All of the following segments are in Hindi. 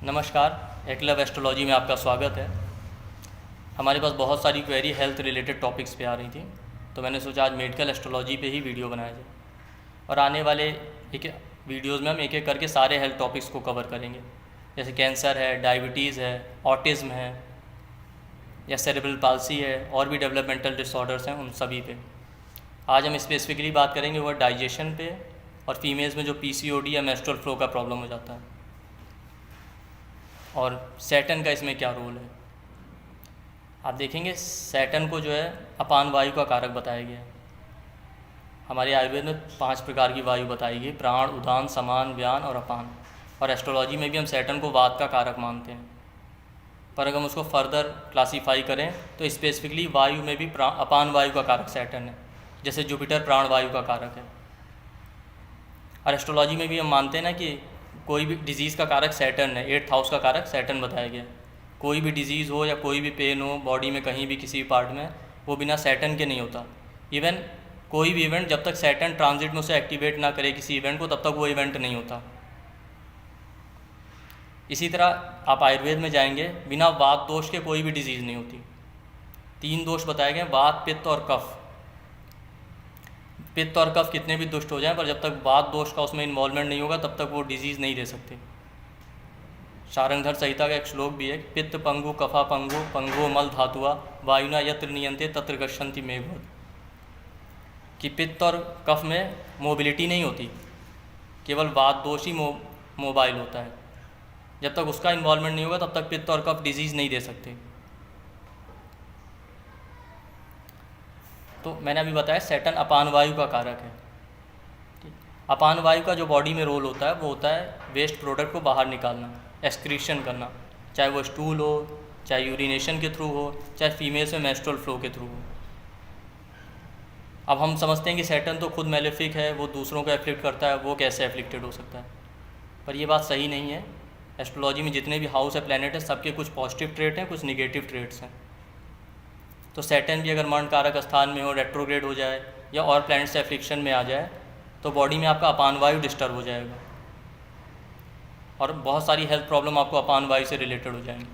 नमस्कार, एकलव एस्ट्रोलॉजी में आपका स्वागत है। हमारे पास बहुत सारी क्वेरी हेल्थ रिलेटेड टॉपिक्स पे आ रही थी, तो मैंने सोचा आज मेडिकल एस्ट्रोलॉजी पे ही वीडियो बनाया जाए और आने वाले एक वीडियोस में हम एक एक करके सारे हेल्थ टॉपिक्स को कवर करेंगे, जैसे कैंसर है, डायबिटीज़ है, ऑटिज़म है या सेरेब्रल पाल्सी है और भी डेवलपमेंटल डिसऑर्डर्स हैं, उन सभी पे आज हम स्पेसिफिकली बात करेंगे। वो डाइजेशन पे और फीमेल्स में जो पीसीओडी या मेंस्ट्रुअल फ्लो का प्रॉब्लम हो जाता है और सैटर्न का इसमें क्या रोल है। आप देखेंगे सैटर्न को जो है अपान वायु का कारक बताया गया है। हमारे आयुर्वेद में 5 प्रकार की वायु बताई गई, प्राण, उदान, समान, व्यान और अपान। और एस्ट्रोलॉजी में भी हम सैटर्न को वात का कारक मानते हैं, पर अगर हम उसको फर्दर क्लासीफाई करें तो स्पेसिफिकली वायु में भी अपान वायु का कारक सैटर्न है, जैसे जुपिटर प्राण वायु का कारक है। और एस्ट्रोलॉजी में भी हम मानते हैं ना कि कोई भी डिज़ीज़ का कारक सैटर्न है, 8th हाउस का कारक सैटर्न बताया गया। कोई भी डिज़ीज़ हो या कोई भी पेन हो बॉडी में कहीं भी किसी भी पार्ट में, वो बिना सैटर्न के नहीं होता। इवन कोई भी इवेंट जब तक सैटर्न ट्रांजिट में उसे एक्टिवेट ना करे किसी इवेंट को, तब तक वो इवेंट नहीं होता। इसी तरह आप आयुर्वेद में जाएंगे, बिना वात दोष के कोई भी डिज़ीज़ नहीं होती। 3 दोष बताए गए, वात, पित्त और कफ। पित्त और कफ कितने भी दुष्ट हो जाएं, पर जब तक वात दोष का उसमें इन्वॉल्वमेंट नहीं होगा तब तक वो डिजीज़ नहीं दे सकते। शारंगधर संहिता का एक श्लोक भी है, पित्त पंगु कफा पंगु पंगो मल धातुआ वायुना यत्र नियंते तत्र गच्छन्ति मेघवत्, कि पित्त और कफ में मोबिलिटी नहीं होती, केवल वात दोष ही मोबाइल होता है। जब तक उसका इन्वॉल्वमेंट नहीं होगा तब तक पित्त और कफ डिजीज़ नहीं दे सकते। तो मैंने अभी बताया सैटर्न अपान वायु का कारक है। अपान वायु का जो बॉडी में रोल होता है वो होता है वेस्ट प्रोडक्ट को बाहर निकालना, एक्सक्रीशन करना, चाहे वो स्टूल हो, चाहे यूरिनेशन के थ्रू हो, चाहे फीमेल्स में मेंस्ट्रुअल फ्लो के थ्रू हो। अब हम समझते हैं कि सैटर्न तो खुद मेलेफिक है, वो दूसरों को एफ्लिक्ट करता है, वो कैसे एफ्लिक्टेड हो सकता है, पर ये बात सही नहीं है। एस्ट्रोलॉजी में जितने भी हाउस है, प्लैनेट है, सबके कुछ पॉजिटिव ट्रेट हैं, कुछ निगेटिव ट्रेट्स हैं। तो सैटर्न भी अगर मरण कारक स्थान में हो, रेट्रोग्रेड हो जाए या और प्लैनेट से एफ्लिक्शन में आ जाए तो बॉडी में आपका अपान वायु डिस्टर्ब हो जाएगा और बहुत सारी हेल्थ प्रॉब्लम आपको अपान वायु से रिलेटेड हो जाएंगी।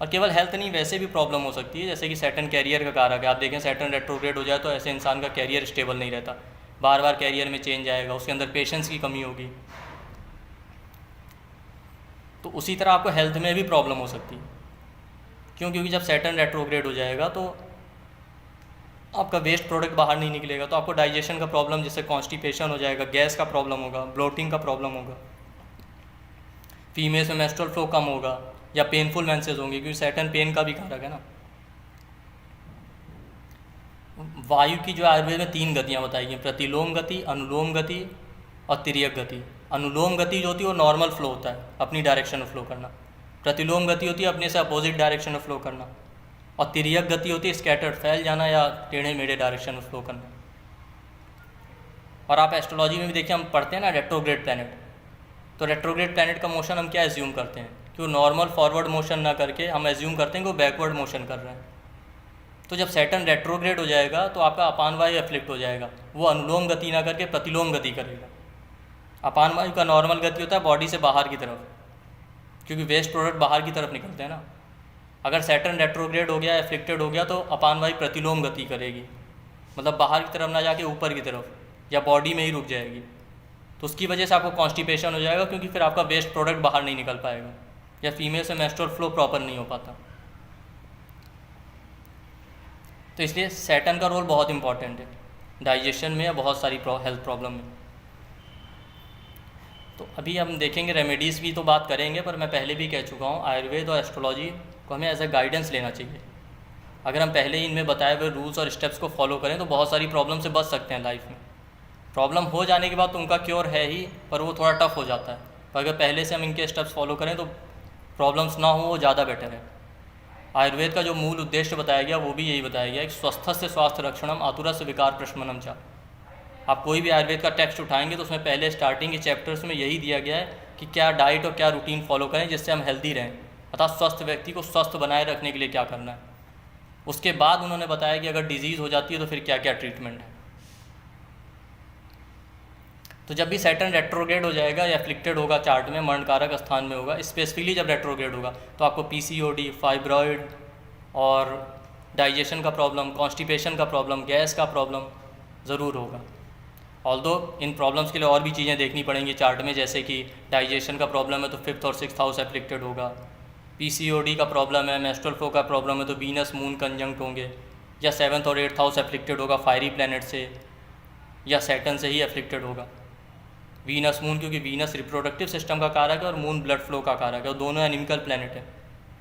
और केवल हेल्थ नहीं, वैसे भी प्रॉब्लम हो सकती है, जैसे कि सैटर्न कैरियर का कारक है। आप देखें सैटर्न रेट्रोग्रेड हो जाए तो ऐसे इंसान का कैरियर स्टेबल नहीं रहता, बार बार कैरियर में चेंज आएगा, उसके अंदर पेशेंस की कमी होगी। तो उसी तरह आपको हेल्थ में भी प्रॉब्लम हो सकती है। क्योंकि जब सैटर्न रेट्रोग्रेड हो जाएगा तो आपका वेस्ट प्रोडक्ट बाहर नहीं निकलेगा, तो आपको डाइजेशन का प्रॉब्लम, जैसे कॉन्स्टिपेशन हो जाएगा, गैस का प्रॉब्लम होगा, ब्लोटिंग का प्रॉब्लम होगा, फीमेल्स में मेंस्ट्रुअल फ्लो कम होगा या पेनफुल मेंसेस होंगे, क्योंकि सैटर्न पेन का भी कारक है ना। वायु की जो आयुर्वेद में 3 गतियाँ बताई गई, प्रतिलोम गति, अनुलोम गति और तिर्यक गति। अनुलोम गति जो होती है वो नॉर्मल फ्लो होता है, अपनी डायरेक्शन में फ्लो करना। प्रतिलोम गति होती है अपने से अपोजिट डायरेक्शन में फ्लो करना, और तिर्यक गति होती है स्कैटर्ड, फैल जाना या टेढ़े मेढ़े डायरेक्शन में फ्लो करना। और आप एस्ट्रोलॉजी में भी देखिए, हम पढ़ते हैं ना रेट्रोग्रेड प्लैनेट, तो रेट्रोग्रेड प्लैनेट का मोशन हम क्या एज्यूम करते हैं कि वो नॉर्मल फॉरवर्ड मोशन ना करके हम एज्यूम करते हैं कि वो बैकवर्ड मोशन कर रहे हैं। तो जब सैटर्न रेट्रोग्रेड हो जाएगा तो आपका अपान वायु एफ्लिक्ट हो जाएगा, वो अनुलोम गति ना करके प्रतिलोम गति करेगा। अपान वायु का नॉर्मल गति होता है बॉडी से बाहर की तरफ, क्योंकि वेस्ट प्रोडक्ट बाहर की तरफ निकलते हैं ना। अगर सैटर्न रेट्रोग्रेड हो गया, एफ्लिक्टेड हो गया, तो अपान वायु प्रतिलोम गति करेगी, मतलब बाहर की तरफ ना जाके ऊपर की तरफ या बॉडी में ही रुक जाएगी। तो उसकी वजह से आपको कॉन्स्टिपेशन हो जाएगा, क्योंकि फिर आपका वेस्ट प्रोडक्ट बाहर नहीं निकल पाएगा या फीमेल से मेंस्ट्रुअल फ्लो प्रॉपर नहीं हो पाता। तो इसलिए सैटर्न का रोल बहुत इंपॉर्टेंट है डाइजेशन में या बहुत सारी हेल्थ प्रॉब्लम में। तो अभी हम देखेंगे रेमेडीज़ की तो बात करेंगे, पर मैं पहले भी कह चुका हूँ आयुर्वेद और एस्ट्रोलॉजी को हमें एज ए गाइडेंस लेना चाहिए। अगर हम पहले ही इनमें बताए हुए रूल्स और स्टेप्स को फॉलो करें तो बहुत सारी प्रॉब्लम से बच सकते हैं लाइफ में। प्रॉब्लम हो जाने के बाद तो उनका क्योर है ही, पर वो थोड़ा टफ हो जाता है। पर अगर पहले से हम इनके स्टेप्स फॉलो करें तो प्रॉब्लम्स ना हो, वो ज़्यादा बेटर है। आयुर्वेद का जो मूल उद्देश्य बताया गया वो भी यही बताया गया कि स्वस्थस्य स्वास्थ्य रक्षणम आतुरस्य विकार प्रशमनम चा। आप कोई भी आयुर्वेद का टेक्स्ट उठाएंगे तो उसमें पहले स्टार्टिंग के चैप्टर्स में यही दिया गया है कि क्या डाइट और क्या रूटीन फॉलो करें जिससे हम हेल्दी रहें, अर्थात स्वस्थ व्यक्ति को स्वस्थ बनाए रखने के लिए क्या करना है। उसके बाद उन्होंने बताया कि अगर डिजीज़ हो जाती है तो फिर क्या क्या ट्रीटमेंट है। तो जब भी सैटर्न रेट्रोग्रेड हो जाएगा या एफ्लिक्टेड होगा चार्ट में, मरण कारक स्थान में होगा, स्पेसिफिकली जब रेट्रोग्रेड होगा तो आपको पीसीओडी, फाइब्रॉइड और डाइजेशन का प्रॉब्लम, कॉन्स्टिपेशन का प्रॉब्लम, गैस का प्रॉब्लम ज़रूर होगा। ऑल्दो इन प्रॉब्लम्स के लिए और भी चीज़ें देखनी पड़ेंगी चार्ट में, जैसे कि डाइजेशन का प्रॉब्लम है तो 5th और 6th हाउस एफ्लिक्टेड होगा, पीसीओडी का प्रॉब्लम है, मेंस्ट्रुअल फ्लो का प्रॉब्लम है तो वीनस मून कंजंक्ट होंगे, या 7th और 8th हाउस एफ्लिक्टेड होगा फायरी प्लैनेट से या सैटर्न से ही एफ्लिक्टेड होगा। वीनस मून, क्योंकि वीनस रिप्रोडक्टिव सिस्टम का कारक है और मून ब्लड फ्लो का कारक है, और दोनों एनिमिकल प्लैनेट है,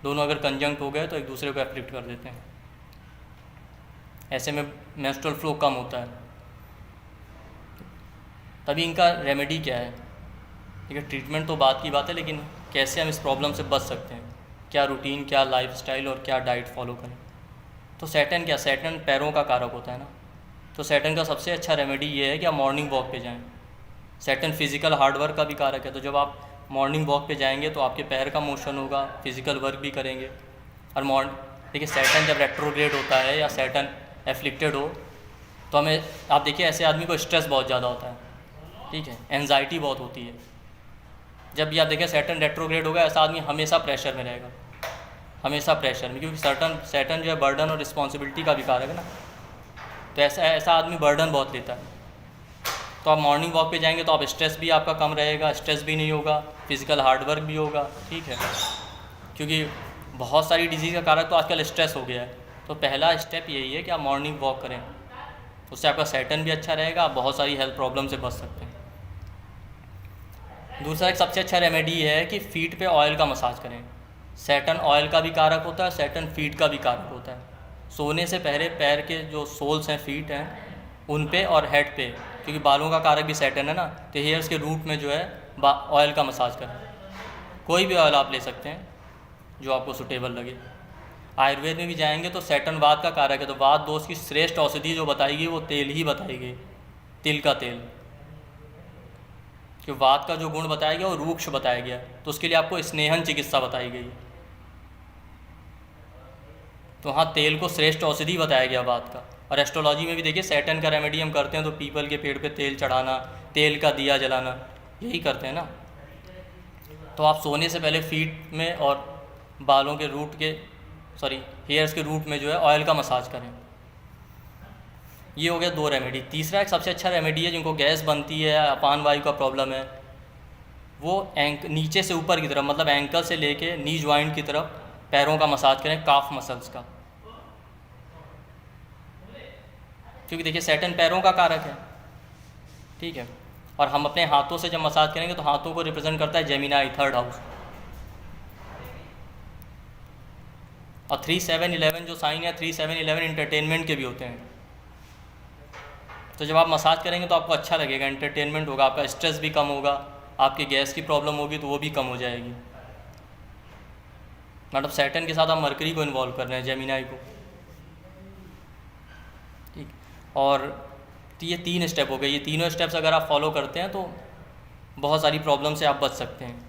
दोनों अगर कंजंक्ट हो गए तो एक दूसरे को एफ्लिक्ट कर देते हैं। ऐसे में मेंस्ट्रुअल फ्लो कम होता है। तभी इनका रेमेडी क्या है? ठीक है, ट्रीटमेंट तो बात की बात है, लेकिन कैसे हम इस प्रॉब्लम से बच सकते हैं, क्या रूटीन, क्या लाइफस्टाइल और क्या डाइट फॉलो करें। तो सैटर्न क्या, सैटर्न पैरों का कारक होता है ना, तो सैटर्न का सबसे अच्छा रेमेडी ये है कि आप मॉर्निंग वॉक पे जाएं। सैटर्न फिजिकल हार्डवर्क का भी कारक है, तो जब आप मॉर्निंग वॉक पे जाएंगे तो आपके पैर का मोशन होगा, फिजिकल वर्क भी करेंगे। और देखिए सैटर्न जब रेट्रोग्रेड होता है या सैटर्न एफ्लिक्टेड हो तो हमें, आप देखिए ऐसे आदमी को स्ट्रेस बहुत ज़्यादा होता है, ठीक है, एंजाइटी बहुत होती है। जब भी आप देखें सैटर्न रेट्रोग्रेड होगा, ऐसा आदमी हमेशा प्रेशर में रहेगा, हमेशा प्रेशर में, क्योंकि सैटर्न जो है बर्डन और रिस्पॉन्सिबिलिटी का भी कारक है ना, तो ऐसा आदमी बर्डन बहुत लेता है। तो आप मॉर्निंग वॉक पे जाएंगे तो आप स्ट्रेस भी आपका कम रहेगा, स्ट्रेस भी नहीं होगा, फिजिकल हार्डवर्क भी होगा, ठीक है, क्योंकि बहुत सारी डिजीज़ का कारक तो आजकल स्ट्रेस हो गया है। तो पहला स्टेप यही है कि आप मॉर्निंग वॉक करें, उससे आपका सैटर्न भी अच्छा रहेगा, आप बहुत सारी हेल्थ प्रॉब्लम से बच सकते हैं। दूसरा एक सबसे अच्छा रेमेडी है कि फीट पे ऑयल का मसाज करें। सैटर्न ऑयल का भी कारक होता है, सैटर्न फीट का भी कारक होता है। सोने से पहले पैर के जो सोल्स हैं, फीट हैं, उन पे और हेड पे, क्योंकि बालों का कारक भी सैटर्न है ना, तो हेयर्स के रूट में जो है ऑयल का मसाज करें। कोई भी ऑयल आप ले सकते हैं जो आपको सूटेबल लगे। आयुर्वेद में भी जाएंगे तो सैटर्न वात का कारक है, तो वात दोष की श्रेष्ठ औषधि जो बताएगी वो तेल ही बताएगी, तिल का तेल, कि वात का जो गुण बताया गया वो रूक्ष बताया गया, तो उसके लिए आपको स्नेहन चिकित्सा बताई गई। तो हाँ, तेल को श्रेष्ठ औषधि बताया गया वात का। और एस्ट्रोलॉजी में भी देखिए सैटर्न का रेमेडी हम करते हैं तो पीपल के पेड़ पे तेल चढ़ाना, तेल का दिया जलाना, यही करते हैं ना। तो आप सोने से पहले फीट में और बालों के रूट के हेयर्स के रूट में जो है ऑयल का मसाज करें। ये हो गया 2 रेमेडी। तीसरा एक सबसे अच्छा रेमेडी है जिनको गैस बनती है, अपान वायु का प्रॉब्लम है, वो नीचे से ऊपर की तरफ, मतलब एंकल से लेके नी ज्वाइंट की तरफ पैरों का मसाज करें, काफ मसल्स का, क्योंकि देखिए सैटर्न पैरों का कारक है, ठीक है। और हम अपने हाथों से जब मसाज करेंगे तो हाथों को रिप्रेजेंट करता है जेमिनाई, 3rd हाउस। और 3-7-11 जो साइन है, 3-7-11 इंटरटेनमेंट के भी होते हैं। तो जब आप मसाज करेंगे तो आपको अच्छा लगेगा, एंटरटेनमेंट होगा, आपका स्ट्रेस भी कम होगा, आपकी गैस की प्रॉब्लम होगी तो वो भी कम हो जाएगी। मतलब सैटर्न के साथ आप मरकरी को इन्वॉल्व कर रहे हैं, जेमिनाई को, ठीक। और ये 3 स्टेप हो गए। ये तीनों स्टेप्स अगर आप फॉलो करते हैं तो बहुत सारी प्रॉब्लम से आप बच सकते हैं,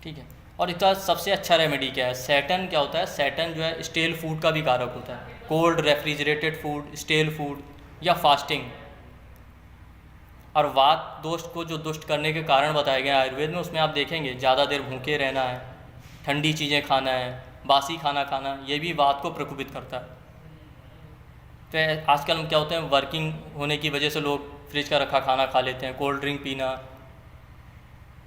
ठीक है। और इसका सबसे अच्छा रेमेडी क्या है? सैटर्न क्या होता है? सैटर्न जो है स्टेल फूड का भी कारक होता है, cold refrigerated food, stele food या फास्टिंग। और वात दोष को जो दुष्ट करने के कारण बताए गए आयुर्वेद में, उसमें आप देखेंगे ज़्यादा देर भूखे रहना है, ठंडी चीज़ें खाना है, बासी खाना खाना, ये भी वात को प्रकोपित करता है। तो आजकल क्या होते हैं, वर्किंग होने की वजह से लोग फ्रिज का रखा खाना खा लेते हैं, कोल्ड ड्रिंक पीना,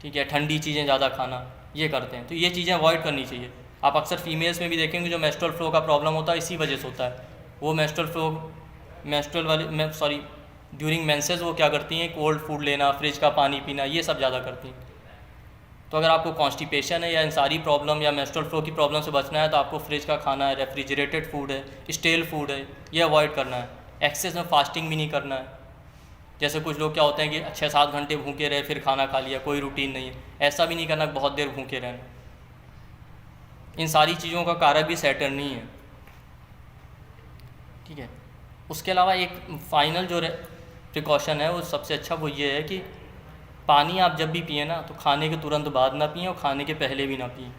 ठीक है, ठंडी चीज़ें ज़्यादा खाना, ये करते हैं। तो ये चीज़ें अवॉइड करनी चाहिए। आप अक्सर फीमेल्स में भी देखेंगे जो मेंस्ट्रुअल फ्लो का प्रॉब्लम होता है इसी वजह से होता है। वो ड्यूरिंग मेंसेस वो क्या करती हैं, कोल्ड फूड लेना, फ्रिज का पानी पीना, ये सब ज़्यादा करती हैं। तो अगर आपको कॉन्स्टिपेशन है या इन सारी प्रॉब्लम या मेंस्ट्रुअल फ्लो की प्रॉब्लम से बचना है तो आपको फ्रिज का खाना है, रेफ्रिजरेटेड फूड है, स्टेल फूड है, ये अवॉइड करना है। एक्सेस में फास्टिंग भी नहीं करना है। जैसे कुछ लोग क्या होते हैं कि 6-7 घंटे भूखे रहे फिर खाना खा लिया, कोई रूटीन नहीं है, ऐसा भी नहीं करना, बहुत देर भूखे रहना। इन सारी चीज़ों का कारक भी सैटर्न नहीं है, ठीक है। उसके अलावा एक फाइनल जो प्रिकॉशन है वो सबसे अच्छा, वो ये है कि पानी आप जब भी पिए ना तो खाने के तुरंत बाद ना पिए और खाने के पहले भी ना पिए,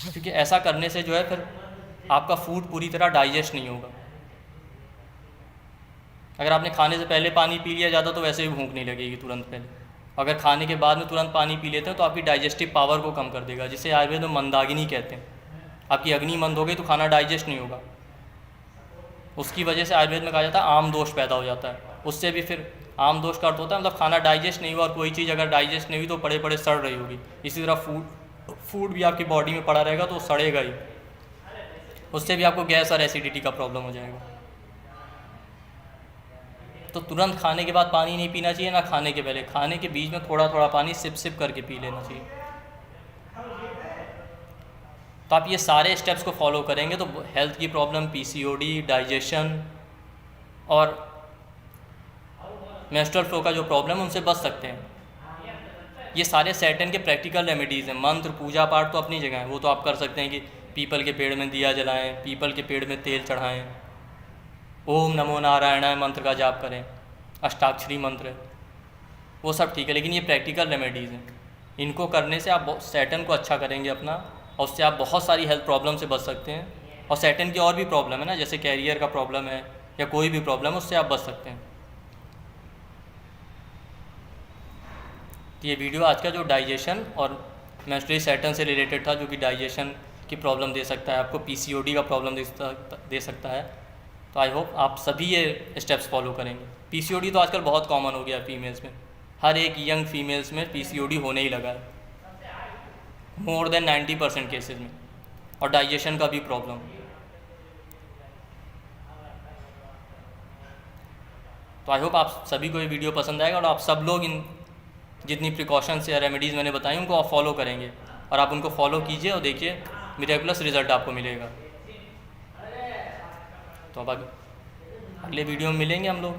क्योंकि ऐसा करने से जो है फिर आपका फूड पूरी तरह डाइजेस्ट नहीं होगा। अगर आपने खाने से पहले पानी पी लिया ज़्यादा तो वैसे भी भूख नहीं लगेगी तुरंत पहले। अगर खाने के बाद में तुरंत पानी पी लेते हैं तो आपकी डाइजेस्टिव पावर को कम कर देगा, जिसे आयुर्वेद में मंदाग्नि कहते हैं। आपकी अग्नि मंद हो गई तो खाना डाइजेस्ट नहीं होगा। उसकी वजह से आयुर्वेद में कहा जाता है आम दोष पैदा हो जाता है। उससे भी फिर आम दोष का अर्थ होता है मतलब खाना डाइजेस्ट नहीं हुआ, और कोई चीज़ अगर डाइजेस्ट नहीं हुई तो पड़े पड़े सड़ रही होगी। इसी तरह फूड भी आपकी बॉडी में पड़ा रहेगा तो सड़ेगा ही, उससे भी आपको गैस और एसिडिटी का प्रॉब्लम हो जाएगा। तो तुरंत खाने के बाद पानी नहीं पीना चाहिए, ना खाने के पहले। खाने के बीच में थोड़ा थोड़ा पानी सिप सिप करके पी लेना चाहिए। तो आप ये सारे स्टेप्स को फॉलो करेंगे तो हेल्थ की प्रॉब्लम, पीसीओडी, डाइजेशन और मेंस्ट्रुअल फ्लो का जो प्रॉब्लम है उनसे बच सकते हैं। ये सारे सैटर्न के प्रैक्टिकल रेमेडीज़ हैं। मंत्र पूजा पाठ तो अपनी जगह है, वो तो आप कर सकते हैं कि पीपल के पेड़ में दिया जलाएं, पीपल के पेड़ में तेल चढ़ाएं, ओम नमो नारायणाय मंत्र का जाप करें, अष्टाक्षरी मंत्र, वो सब ठीक है। लेकिन ये प्रैक्टिकल रेमेडीज़ हैं, इनको करने से आप सैटर्न को अच्छा करेंगे अपना, और उससे आप बहुत सारी हेल्थ प्रॉब्लम से बच सकते हैं। और सैटर्न की और भी प्रॉब्लम है ना, जैसे कैरियर का प्रॉब्लम है या कोई भी प्रॉब्लम है, उससे आप बच सकते हैं। तो ये वीडियो आज का जो डाइजेशन और मेंस्ट्रुअल सैटर्न से रिलेटेड था, जो कि डाइजेशन की प्रॉब्लम दे सकता है आपको, पीसीओडी का प्रॉब्लम दे सकता है। तो आई होप आप सभी ये स्टेप्स फॉलो करेंगे। पीसीओडी तो आजकल बहुत कॉमन हो गया है फीमेल्स में, हर एक यंग फीमेल्स में पीसीओडी होने ही लगा है, मोर देन 90% केसेस में। और डाइजेशन का भी प्रॉब्लम। तो आई होप आप सभी को ये वीडियो पसंद आएगा और आप सब लोग इन जितनी प्रिकॉशंस या रेमेडीज़ मैंने बताई उनको आप फॉलो करेंगे, और आप उनको फॉलो कीजिए और देखिए मिरेकुलस रिजल्ट आपको मिलेगा। तो अब अगले वीडियो में मिलेंगे हम लोग,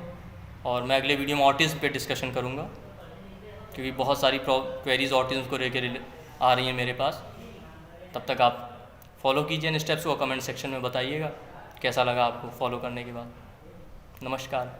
और मैं अगले वीडियो में ऑटिज़म पे डिस्कशन करूँगा, क्योंकि बहुत सारी क्वेरीज ऑटिज़म को लेकर आ रही हैं मेरे पास। तब तक आप फॉलो कीजिए इन स्टेप्स को, कमेंट सेक्शन में बताइएगा कैसा लगा आपको फॉलो करने के बाद। नमस्कार।